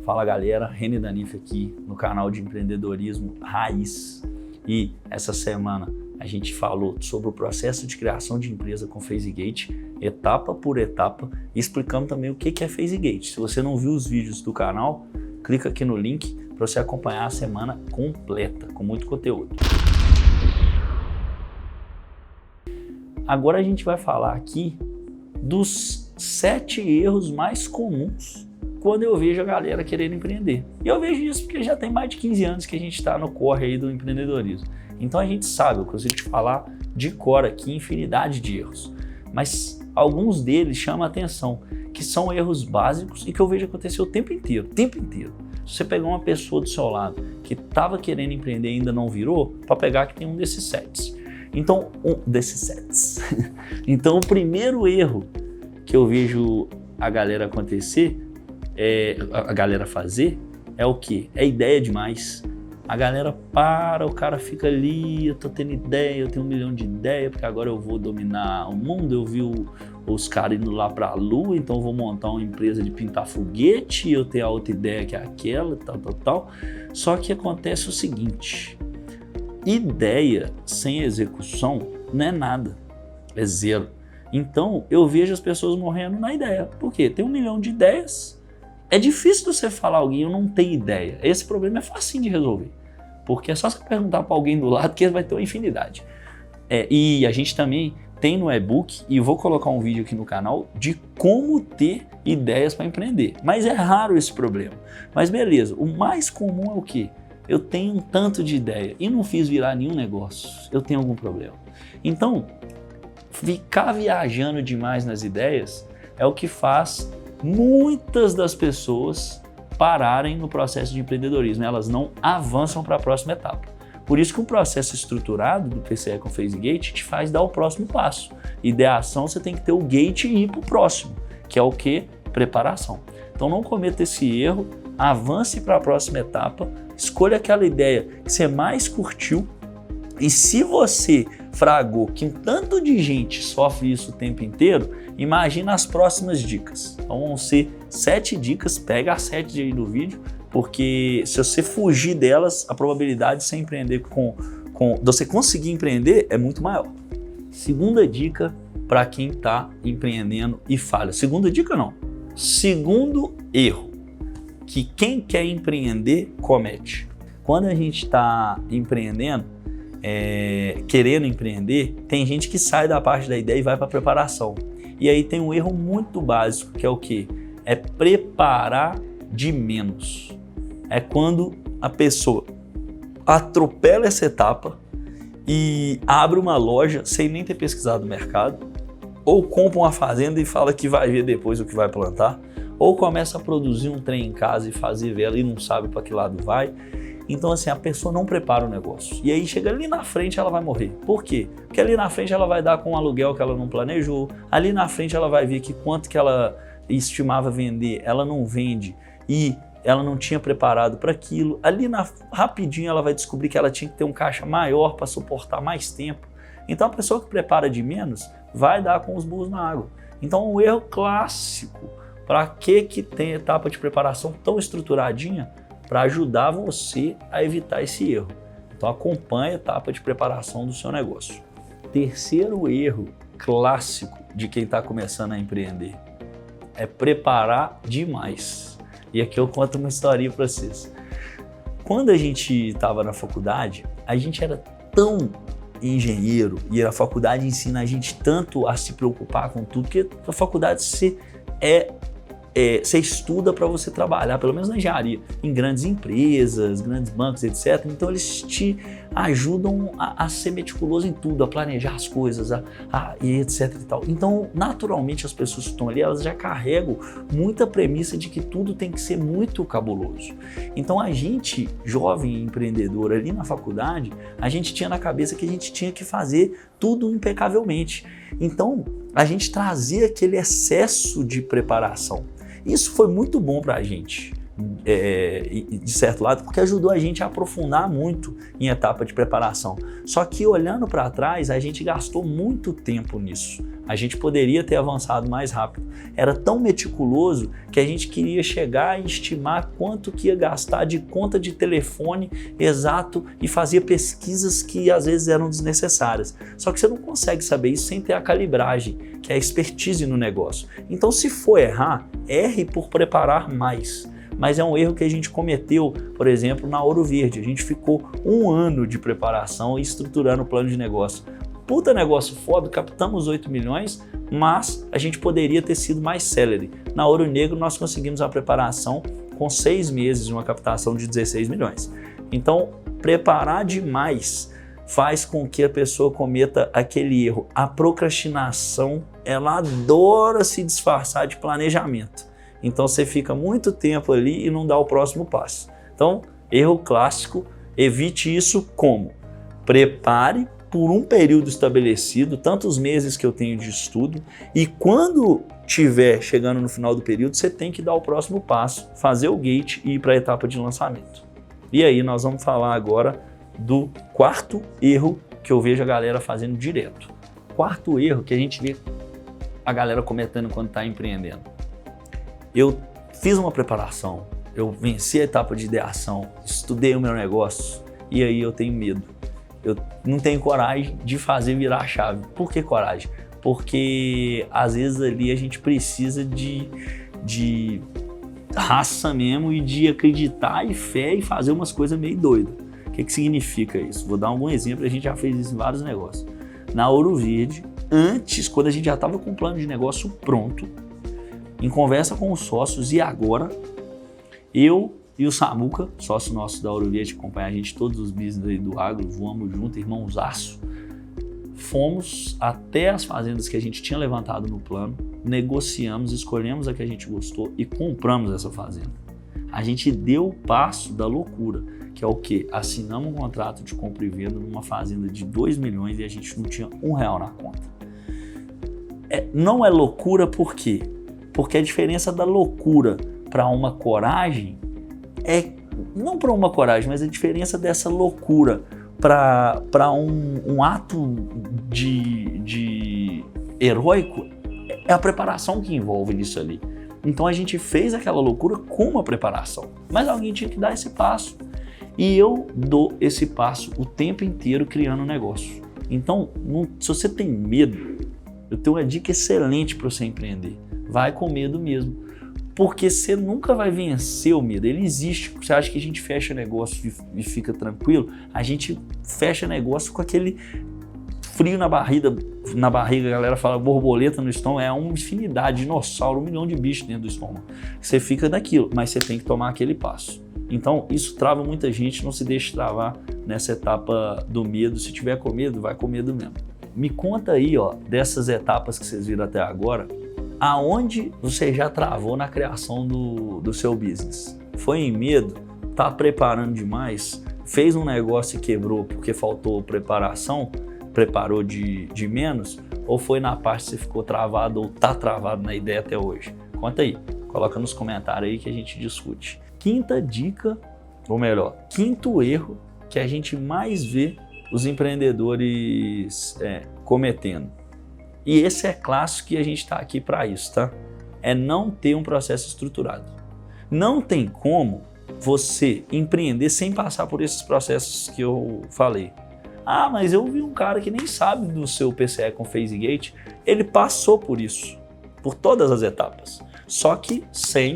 Fala galera, Reni Danif aqui no canal de empreendedorismo Raiz. E essa semana a gente falou sobre o processo de criação de empresa com PhaseGate, etapa por etapa, e explicamos também o que é PhaseGate. Se você não viu os vídeos do canal, clica aqui no link para você acompanhar a semana completa, com muito conteúdo. Agora a gente vai falar aqui dos 7 erros mais comuns quando eu vejo a galera querendo empreender. E eu vejo isso porque já tem mais de 15 anos que a gente está no corre aí do empreendedorismo. Então a gente sabe, eu consigo te falar de cor aqui, infinidade de erros. Mas alguns deles chamam a atenção, que são erros básicos e que eu vejo acontecer o tempo inteiro. Se você pegar uma pessoa do seu lado que estava querendo empreender e ainda não virou, para pegar que tem um desses sets. Então, Então, o primeiro erro que eu vejo a galera fazer é o quê? É ideia demais. A galera para, o cara fica ali, eu tô tendo ideia, eu tenho 1 milhão de ideias, porque agora eu vou dominar o mundo, eu vi os caras indo lá pra lua, então eu vou montar uma empresa de pintar foguete, eu tenho a outra ideia que é aquela, tal. Só que acontece o seguinte, ideia sem execução não é nada, é zero. Então eu vejo as pessoas morrendo na ideia. Por quê? Tem 1 milhão de ideias. É difícil você falar alguém, eu não tenho ideia. Esse problema é facinho de resolver. Porque é só você perguntar para alguém do lado que ele vai ter uma infinidade. E a gente também tem no e-book, e eu vou colocar um vídeo aqui no canal, de como ter ideias para empreender. Mas é raro esse problema. Mas beleza, o mais comum é o quê? Eu tenho um tanto de ideia e não fiz virar nenhum negócio. Eu tenho algum problema. Então, ficar viajando demais nas ideias é o que faz muitas das pessoas pararem no processo de empreendedorismo. Elas não avançam para a próxima etapa. Por isso que um processo estruturado do PCE com PhaseGate te faz dar o próximo passo. Ideação, você tem que ter o gate e ir para o próximo, que é o que? Preparação. Então não cometa esse erro, avance para a próxima etapa, escolha aquela ideia que você mais curtiu, e se você fragou que um tanto de gente sofre isso o tempo inteiro, imagina as próximas dicas. Então vão ser 7 dicas, pega as 7 aí do vídeo, porque se você fugir delas, a probabilidade de você empreender de você conseguir empreender é muito maior. Segunda dica para quem está empreendendo e falha. Segunda dica não. Segundo erro que quem quer empreender comete. Quando a gente está empreendendo, querendo empreender, tem gente que sai da parte da ideia e vai para a preparação. E aí tem um erro muito básico, que é o quê? É preparar de menos. É quando a pessoa atropela essa etapa e abre uma loja sem nem ter pesquisado o mercado, ou compra uma fazenda e fala que vai ver depois o que vai plantar, ou começa a produzir um trem em casa e fazer vela e não sabe para que lado vai. Então assim, a pessoa não prepara o negócio. E aí chega ali na frente, ela vai morrer. Por quê? Porque ali na frente ela vai dar com um aluguel que ela não planejou, ali na frente ela vai ver que quanto que ela estimava vender, ela não vende e ela não tinha preparado para aquilo. Rapidinho ela vai descobrir que ela tinha que ter um caixa maior para suportar mais tempo. Então a pessoa que prepara de menos vai dar com os burros na água. Então um erro clássico. Para que tem etapa de preparação tão estruturadinha? Para ajudar você a evitar esse erro. Então acompanhe a etapa de preparação do seu negócio. Terceiro erro clássico de quem está começando a empreender é preparar demais. E aqui eu conto uma historinha para vocês. Quando a gente estava na faculdade, a gente era tão engenheiro e a faculdade ensina a gente tanto a se preocupar com tudo, que a faculdade você estuda para você trabalhar, pelo menos na engenharia, em grandes empresas, grandes bancos, etc. Então eles te ajudam a ser meticuloso em tudo, a planejar as coisas, e etc e tal. Então, naturalmente, as pessoas que estão ali, elas já carregam muita premissa de que tudo tem que ser muito cabuloso. Então a gente, jovem empreendedor ali na faculdade, a gente tinha na cabeça que a gente tinha que fazer tudo impecavelmente. Então a gente trazia aquele excesso de preparação. Isso foi muito bom para a gente, de certo lado, porque ajudou a gente a aprofundar muito em etapa de preparação. Só que olhando para trás, a gente gastou muito tempo nisso. A gente poderia ter avançado mais rápido. Era tão meticuloso que a gente queria chegar e estimar quanto que ia gastar de conta de telefone exato e fazia pesquisas que às vezes eram desnecessárias. Só que você não consegue saber isso sem ter a calibragem, que é a expertise no negócio. Então, se for errar, erre por preparar mais. Mas é um erro que a gente cometeu, por exemplo, na Ouro Verde. A gente ficou 1 ano de preparação e estruturando o plano de negócio. Puta negócio foda, captamos 8 milhões, mas a gente poderia ter sido mais célere. Na Ouro Negro nós conseguimos a preparação com 6 meses de uma captação de 16 milhões. Então, preparar demais faz com que a pessoa cometa aquele erro. A procrastinação, ela adora se disfarçar de planejamento. Então você fica muito tempo ali e não dá o próximo passo. Então, erro clássico, evite isso como? Prepare por um período estabelecido, tantos meses que eu tenho de estudo, e quando estiver chegando no final do período, você tem que dar o próximo passo, fazer o gate e ir para a etapa de lançamento. E aí nós vamos falar agora do quarto erro que eu vejo a galera fazendo direto. Quarto erro que a gente vê a galera cometendo quando está empreendendo. Eu fiz uma preparação, eu venci a etapa de ideação, estudei o meu negócio e aí eu tenho medo. Eu não tenho coragem de fazer virar a chave. Por que coragem? Porque às vezes ali a gente precisa de raça mesmo e de acreditar e fé e fazer umas coisas meio doidas. O que significa isso? Vou dar algum exemplo, a gente já fez isso em vários negócios. Na Ouro Verde, antes, quando a gente já estava com o plano de negócio pronto, em conversa com os sócios, e agora, eu e o Samuca, sócio nosso da Ouro Verde, que acompanha a gente todos os business aí do agro, voamos junto, irmãozaço, fomos até as fazendas que a gente tinha levantado no plano, negociamos, escolhemos a que a gente gostou e compramos essa fazenda. A gente deu o passo da loucura, que é o quê? Assinamos um contrato de compra e venda numa fazenda de 2 milhões e a gente não tinha R$1 na conta. Não é loucura por quê? Porque a diferença da loucura para uma coragem não para uma coragem, mas a diferença dessa loucura para um ato de heróico é a preparação que envolve nisso ali. Então a gente fez aquela loucura com uma preparação, mas alguém tinha que dar esse passo. E eu dou esse passo o tempo inteiro criando um negócio. Então, se você tem medo, eu tenho uma dica excelente para você empreender. Vai com medo mesmo. Porque você nunca vai vencer o medo, ele existe. Você acha que a gente fecha negócio e fica tranquilo? A gente fecha negócio com aquele frio na barriga, a galera fala borboleta no estômago, é uma infinidade, dinossauro, 1 milhão de bichos dentro do estômago. Você fica daquilo, mas você tem que tomar aquele passo. Então isso trava muita gente, não se deixe travar nessa etapa do medo. Se tiver com medo, vai com medo mesmo. Me conta aí, dessas etapas que vocês viram até agora, aonde você já travou na criação do seu business? Foi em medo? Tá preparando demais? Fez um negócio e quebrou porque faltou preparação? Preparou de menos? Ou foi na parte que você ficou travado ou tá travado na ideia até hoje? Conta aí, coloca nos comentários aí que a gente discute. Quinta dica, ou melhor, quinto erro que a gente mais vê os empreendedores cometendo. E esse é clássico que a gente está aqui para isso, tá? É não ter um processo estruturado. Não tem como você empreender sem passar por esses processos que eu falei. Ah, mas eu vi um cara que nem sabe do seu PCE com FazeGate. Ele passou por isso, por todas as etapas, só que sem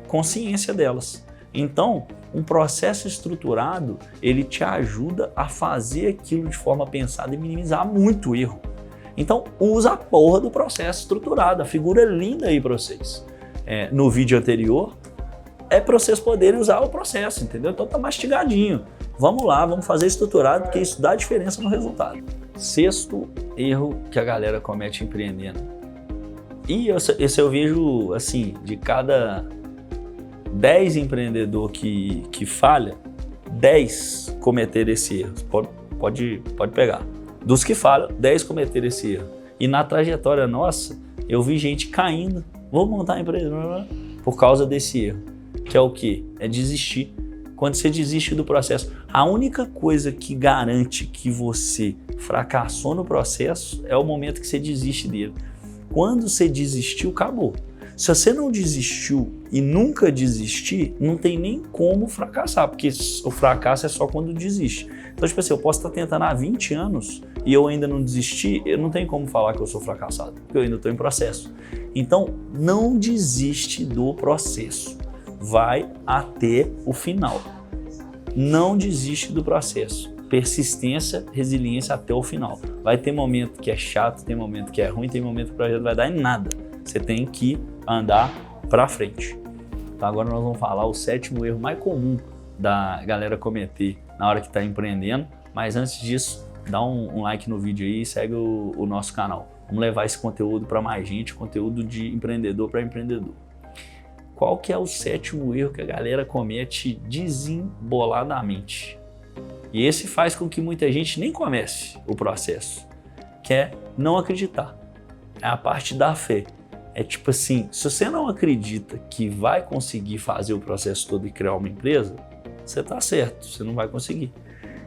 consciência delas. Então, um processo estruturado, ele te ajuda a fazer aquilo de forma pensada e minimizar muito o erro. Então, usa a porra do processo estruturado, a figura linda aí para vocês. No vídeo anterior, é para vocês poderem usar o processo, entendeu? Então tá mastigadinho. Vamos lá, vamos fazer estruturado, porque isso dá diferença no resultado. Sexto erro que a galera comete empreendendo. E esse eu vejo, assim, de cada 10 empreendedores que falha, 10 cometeram esse erro. Pode pegar. Dos que falham, 10 cometeram esse erro. E na trajetória nossa, eu vi gente caindo, vou montar a empresa, por causa desse erro. que é o quê? É desistir. Quando você desiste do processo, a única coisa que garante que você fracassou no processo é o momento que você desiste dele. Quando você desistiu, acabou. Se você não desistiu e nunca desistir, não tem nem como fracassar, porque o fracasso é só quando desiste. Então, tipo assim, eu posso estar tentando há 20 anos e eu ainda não desisti, eu não tenho como falar que eu sou fracassado, porque eu ainda estou em processo. Então, não desiste do processo. Vai até o final. Não desiste do processo. Persistência, resiliência até o final. Vai ter momento que é chato, tem momento que é ruim, tem momento que o projeto vai dar em nada. Você tem que andar para frente. Então agora nós vamos falar o 7º erro mais comum da galera cometer na hora que está empreendendo. Mas antes disso, dá um like no vídeo aí e segue o nosso canal. Vamos levar esse conteúdo para mais gente, conteúdo de empreendedor para empreendedor. Qual que é o 7º erro que a galera comete desemboladamente? E esse faz com que muita gente nem comece o processo, que é não acreditar. É a parte da fé. É tipo assim, se você não acredita que vai conseguir fazer o processo todo e criar uma empresa, você está certo, você não vai conseguir.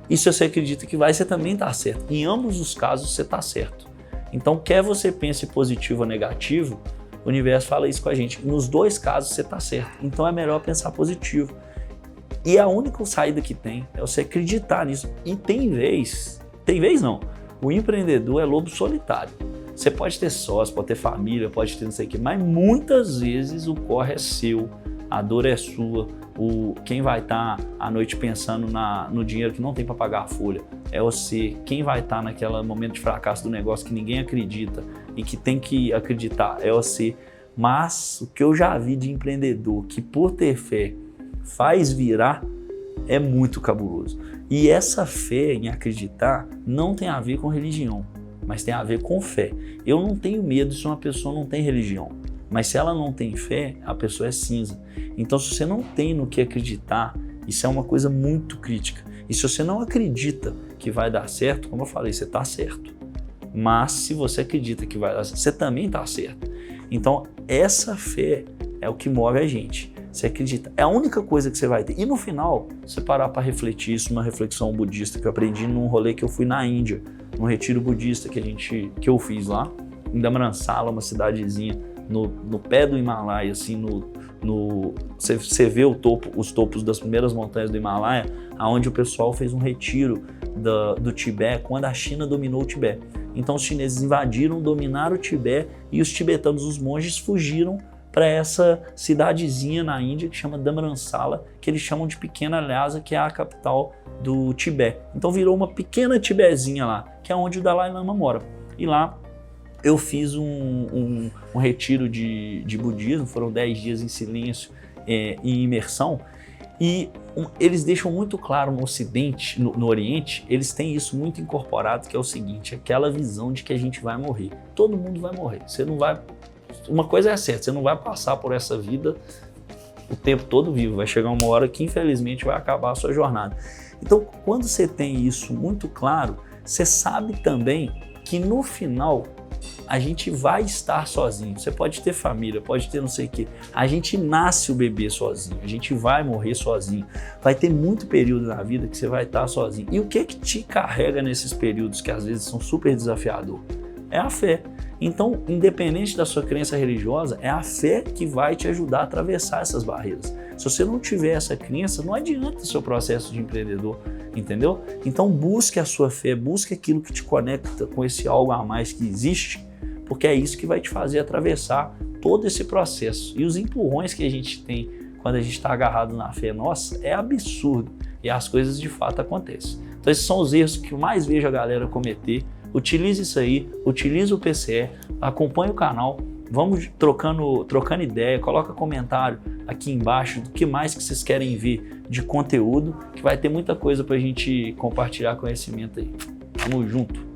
E se você acredita que vai, você também está certo. Em ambos os casos, você está certo. Então, quer você pense positivo ou negativo, o universo fala isso com a gente. Nos dois casos, você está certo. Então, é melhor pensar positivo. E a única saída que tem é você acreditar nisso. E tem vez não, o empreendedor é lobo solitário. Você pode ter sócio, pode ter família, pode ter não sei o que, mas muitas vezes o corre é seu, a dor é sua, quem vai estar à noite pensando no dinheiro que não tem para pagar a folha é você, quem vai estar naquele momento de fracasso do negócio que ninguém acredita e que tem que acreditar é você. Mas o que eu já vi de empreendedor que por ter fé faz virar é muito cabuloso. E essa fé em acreditar não tem a ver com religião, mas tem a ver com fé. Eu não tenho medo se uma pessoa não tem religião, mas se ela não tem fé, a pessoa é cinza. Então, se você não tem no que acreditar, isso é uma coisa muito crítica. E se você não acredita que vai dar certo, como eu falei, você está certo. Mas se você acredita que vai dar certo, você também está certo. Então, essa fé é o que move a gente. Você acredita, é a única coisa que você vai ter. E no final, você parar para refletir isso, uma reflexão budista que eu aprendi num rolê que eu fui na Índia, num retiro budista que eu fiz lá, em Dhamransala, uma cidadezinha no pé do Himalaia, assim, você vê os topos das primeiras montanhas do Himalaia, onde o pessoal fez um retiro do Tibete quando a China dominou o Tibete. Então os chineses invadiram, dominaram o Tibete e os tibetanos, os monges, fugiram para essa cidadezinha na Índia que chama Dhamransala, que eles chamam de Pequena Lhasa, que é a capital do Tibete. Então virou uma pequena Tibezinha lá, que é onde o Dalai Lama mora. E lá eu fiz um retiro de budismo, foram 10 dias em silêncio e imersão, e eles deixam muito claro no Ocidente, no Oriente, eles têm isso muito incorporado, que é o seguinte, aquela visão de que a gente vai morrer. Todo mundo vai morrer, você não vai... Uma coisa é certa, você não vai passar por essa vida o tempo todo vivo, vai chegar uma hora que infelizmente vai acabar a sua jornada. Então, quando você tem isso muito claro, você sabe também que no final a gente vai estar sozinho. Você pode ter família, pode ter não sei o quê. A gente nasce o bebê sozinho, a gente vai morrer sozinho. Vai ter muito período na vida que você vai estar sozinho. E o que te carrega nesses períodos que às vezes são super desafiadores? É a fé. Então, independente da sua crença religiosa, é a fé que vai te ajudar a atravessar essas barreiras. Se você não tiver essa crença, não adianta o seu processo de empreendedor, entendeu? Então, busque a sua fé, busque aquilo que te conecta com esse algo a mais que existe, porque é isso que vai te fazer atravessar todo esse processo. E os empurrões que a gente tem quando a gente está agarrado na fé nossa é absurdo. E as coisas de fato acontecem. Então, esses são os erros que eu mais vejo a galera cometer. Utilize isso aí, utilize o PCE, acompanhe o canal, vamos trocando ideia, coloca comentário aqui embaixo do que mais que vocês querem ver de conteúdo, que vai ter muita coisa para a gente compartilhar conhecimento aí. Tamo junto!